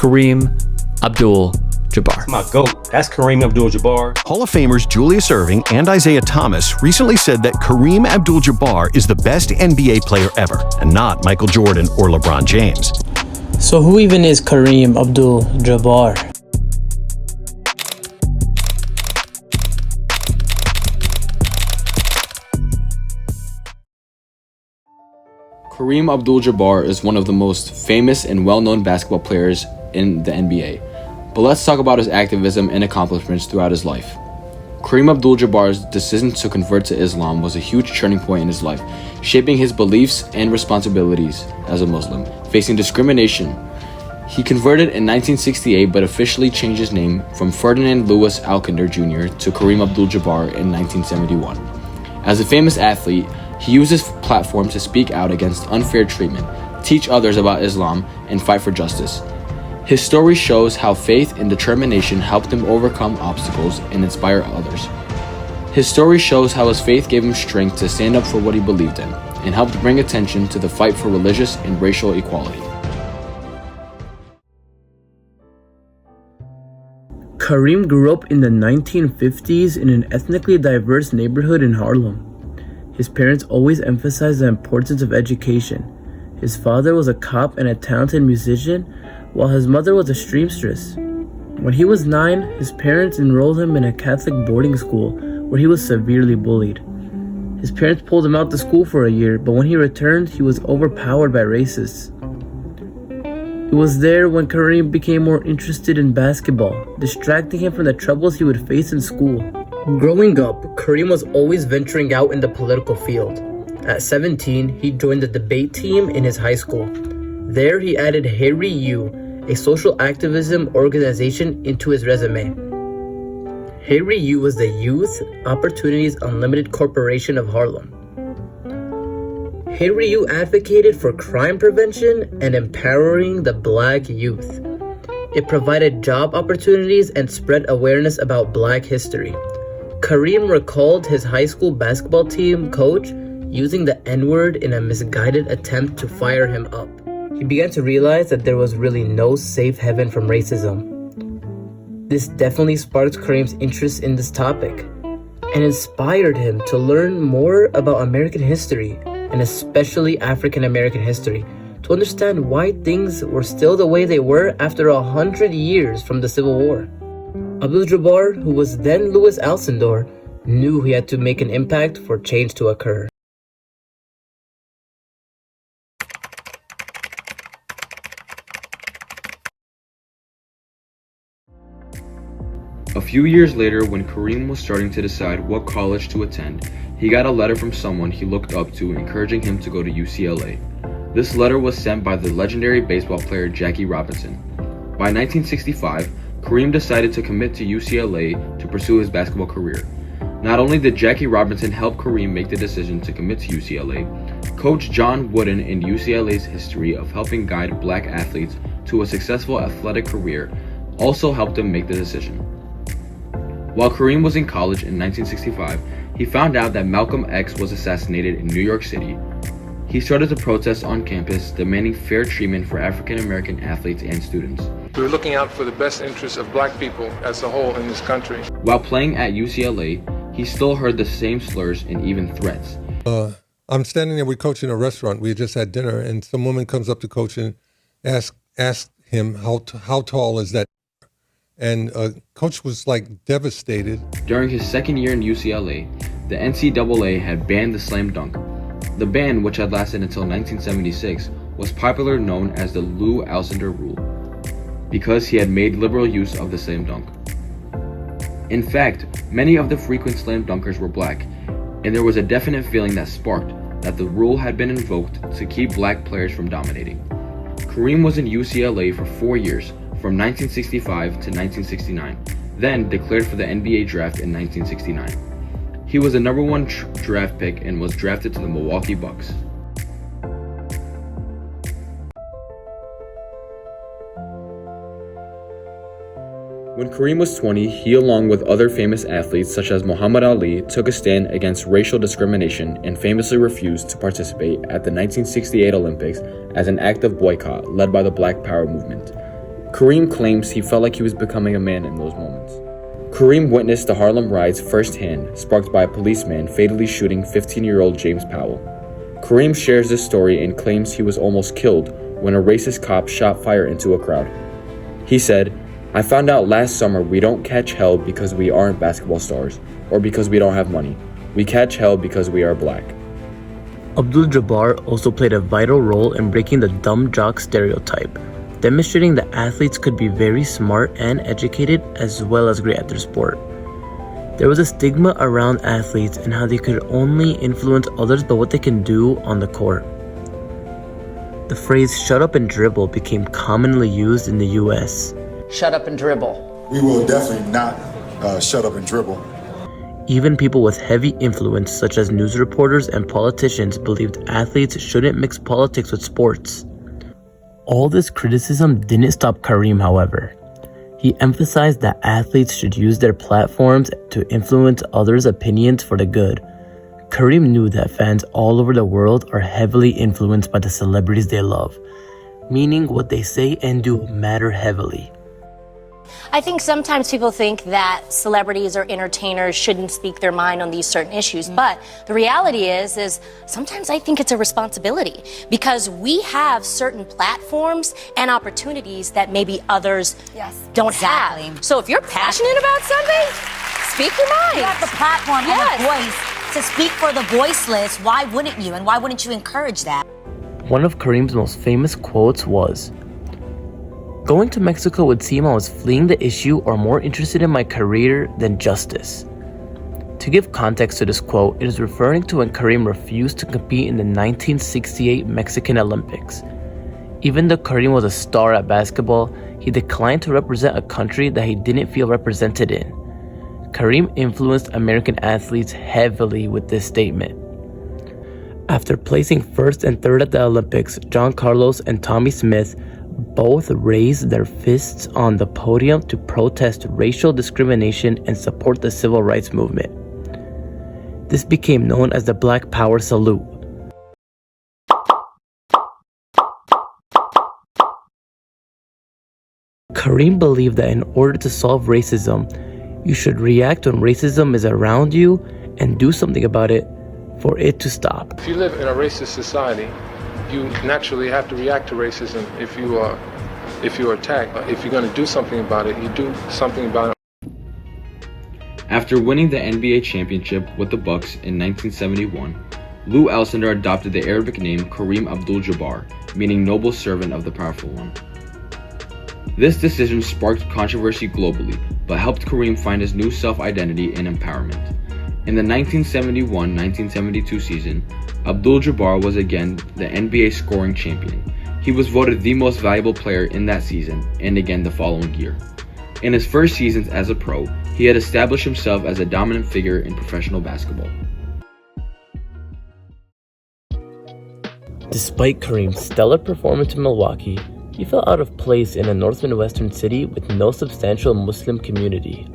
Kareem Abdul Jabbar. My GOAT. That's Kareem Abdul Jabbar. Hall of Famers Julius Erving and Isaiah Thomas recently said that Kareem Abdul Jabbar is the best NBA player ever, and not Michael Jordan or LeBron James. So who even is Kareem Abdul Jabbar? Kareem Abdul Jabbar is one of the most famous and well-known basketball players in the NBA. But let's talk about his activism and accomplishments throughout his life. Kareem Abdul Jabbar's decision to convert to Islam was a huge turning point in his life, shaping his beliefs and responsibilities as a Muslim, facing discrimination. He converted in 1968 but officially changed his name from Ferdinand Lewis Alkindar Jr. to Kareem Abdul Jabbar in 1971. As a famous athlete, he used his platform to speak out against unfair treatment, teach others about Islam, and fight for justice. His story shows how faith and determination helped him overcome obstacles and inspire others. His story shows how his faith gave him strength to stand up for what he believed in, and helped bring attention to the fight for religious and racial equality. Kareem grew up in the 1950s in an ethnically diverse neighborhood in Harlem. His parents always emphasized the importance of education. His father was a cop and a talented musician, while his mother was a seamstress. When he was 9, his parents enrolled him in a Catholic boarding school where he was severely bullied. His parents pulled him out the school for a year, but when he returned, he was overpowered by racists. It was there when Kareem became more interested in basketball, distracting him from the troubles he would face in school. Growing up, Kareem was always venturing out in the political field. At 17, he joined the debate team in his high school. There, he added Harry U, a social activism organization, into his resume. Harry U was the Youth Opportunities Unlimited Corporation of Harlem. Harry U advocated for crime prevention and empowering the Black youth. It provided job opportunities and spread awareness about Black history. Kareem recalled his high school basketball team coach using the N-word in a misguided attempt to fire him up. He began to realize that there was really no safe haven from racism. This definitely sparked Kareem's interest in this topic and inspired him to learn more about American history, and especially African American history, to understand why things were still the way they were after 100 years from the Civil War. Abdul Jabbar, who was then Louis Alcindor, knew he had to make an impact for change to occur. A few years later, when Kareem was starting to decide what college to attend, he got a letter from someone he looked up to encouraging him to go to UCLA. This letter was sent by the legendary baseball player Jackie Robinson. By 1965, Kareem decided to commit to UCLA to pursue his basketball career. Not only did Jackie Robinson help Kareem make the decision to commit to UCLA, Coach John Wooden in UCLA's history of helping guide Black athletes to a successful athletic career also helped him make the decision. While Kareem was in college in 1965, he found out that Malcolm X was assassinated in New York City. He started to protest on campus, demanding fair treatment for African American athletes and students. We're looking out for the best interests of Black people as a whole in this country. While playing at UCLA, he still heard the same slurs and even threats. I'm standing there with Coach in a restaurant. We had just had dinner, and some woman comes up to Coach and asks him, how tall is that? And Coach was like devastated. During his second year in UCLA, the NCAA had banned the slam dunk. The ban, which had lasted until 1976, was popularly known as the Lou Alcindor rule, because he had made liberal use of the slam dunk. In fact, many of the frequent slam dunkers were Black, and there was a definite feeling that sparked that the rule had been invoked to keep Black players from dominating. Kareem was in UCLA for 4 years, from 1965 to 1969, then declared for the NBA draft in 1969. He was the number 1 draft pick and was drafted to the Milwaukee Bucks. When Kareem was 20, he, along with other famous athletes such as Muhammad Ali, took a stand against racial discrimination and famously refused to participate at the 1968 Olympics as an act of boycott led by the Black Power movement. Kareem claims he felt like he was becoming a man in those moments. Kareem witnessed the Harlem riots firsthand, sparked by a policeman fatally shooting 15-year-old James Powell. Kareem shares this story and claims he was almost killed when a racist cop shot fire into a crowd. He said, "I found out last summer we don't catch hell because we aren't basketball stars, or because we don't have money. We catch hell because we are black." Abdul Jabbar also played a vital role in breaking the dumb jock stereotype, demonstrating that athletes could be very smart and educated as well as great at their sport. There was a stigma around athletes and how they could only influence others by what they can do on the court. The phrase "shut up and dribble" became commonly used in the US. Shut up and dribble. We will definitely not shut up and dribble. Even people with heavy influence, such as news reporters and politicians, believed athletes shouldn't mix politics with sports. All this criticism didn't stop Kareem, however. He emphasized that athletes should use their platforms to influence others' opinions for the good. Kareem knew that fans all over the world are heavily influenced by the celebrities they love, meaning what they say and do matter heavily. I think sometimes people think that celebrities or entertainers shouldn't speak their mind on these certain issues, but the reality is sometimes I think it's a responsibility because we have certain platforms and opportunities that maybe others don't have. So if you're passionate about something, speak your mind. You have the platform and the voice to speak for the voiceless. Why wouldn't you? And why wouldn't you encourage that? One of Kareem's most famous quotes was, "Going to Mexico would seem I was fleeing the issue or more interested in my career than justice." To give context to this quote, it is referring to when Kareem refused to compete in the 1968 Mexican Olympics. Even though Kareem was a star at basketball, he declined to represent a country that he didn't feel represented in. Kareem influenced American athletes heavily with this statement. After placing first and third at the Olympics, John Carlos and Tommy Smith both raised their fists on the podium to protest racial discrimination and support the civil rights movement. This became known as the Black Power Salute. Kareem believed that in order to solve racism, you should react when racism is around you and do something about it for it to stop. If you live in a racist society, you naturally have to react to racism if you are attacked. If you're going to do something about it, you do something about it. After winning the NBA championship with the Bucks in 1971, Lou Alcindor adopted the Arabic name Kareem Abdul Jabbar, meaning noble servant of the powerful one. This decision sparked controversy globally, but helped Kareem find his new self-identity and empowerment. In the 1971-1972 season, Abdul Jabbar was again the NBA scoring champion. He was voted the most valuable player in that season and again the following year. In his first seasons as a pro, he had established himself as a dominant figure in professional basketball. Despite Kareem's stellar performance in Milwaukee, he felt out of place in a north Midwestern city with no substantial Muslim community.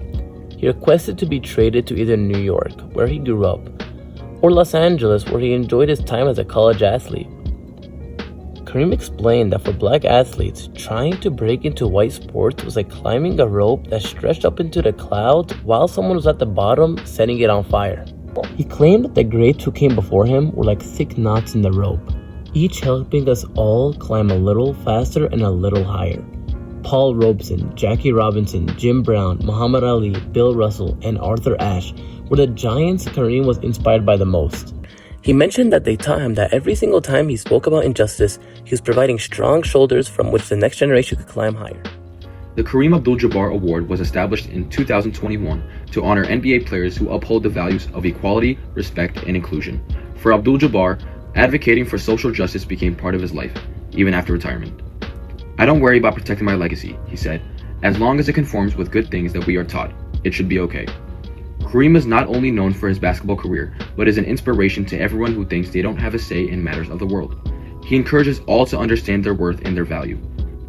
He requested to be traded to either New York, where he grew up, or Los Angeles, where he enjoyed his time as a college athlete. Kareem explained that for black athletes, trying to break into white sports was like climbing a rope that stretched up into the clouds while someone was at the bottom setting it on fire. He claimed that the greats who came before him were like thick knots in the rope, each helping us all climb a little faster and a little higher. Paul Robeson, Jackie Robinson, Jim Brown, Muhammad Ali, Bill Russell, and Arthur Ashe were the giants Kareem was inspired by the most. He mentioned that they taught him that every single time he spoke about injustice, he was providing strong shoulders from which the next generation could climb higher. The Kareem Abdul Jabbar Award was established in 2021 to honor NBA players who uphold the values of equality, respect, and inclusion. For Abdul Jabbar, advocating for social justice became part of his life, even after retirement. "I don't worry about protecting my legacy," he said. "As long as it conforms with good things that we are taught, it should be okay." Kareem is not only known for his basketball career, but is an inspiration to everyone who thinks they don't have a say in matters of the world. He encourages all to understand their worth and their value.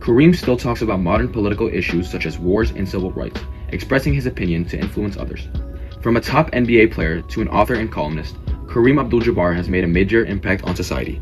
Kareem still talks about modern political issues such as wars and civil rights, expressing his opinion to influence others. From a top NBA player to an author and columnist, Kareem Abdul Jabbar has made a major impact on society.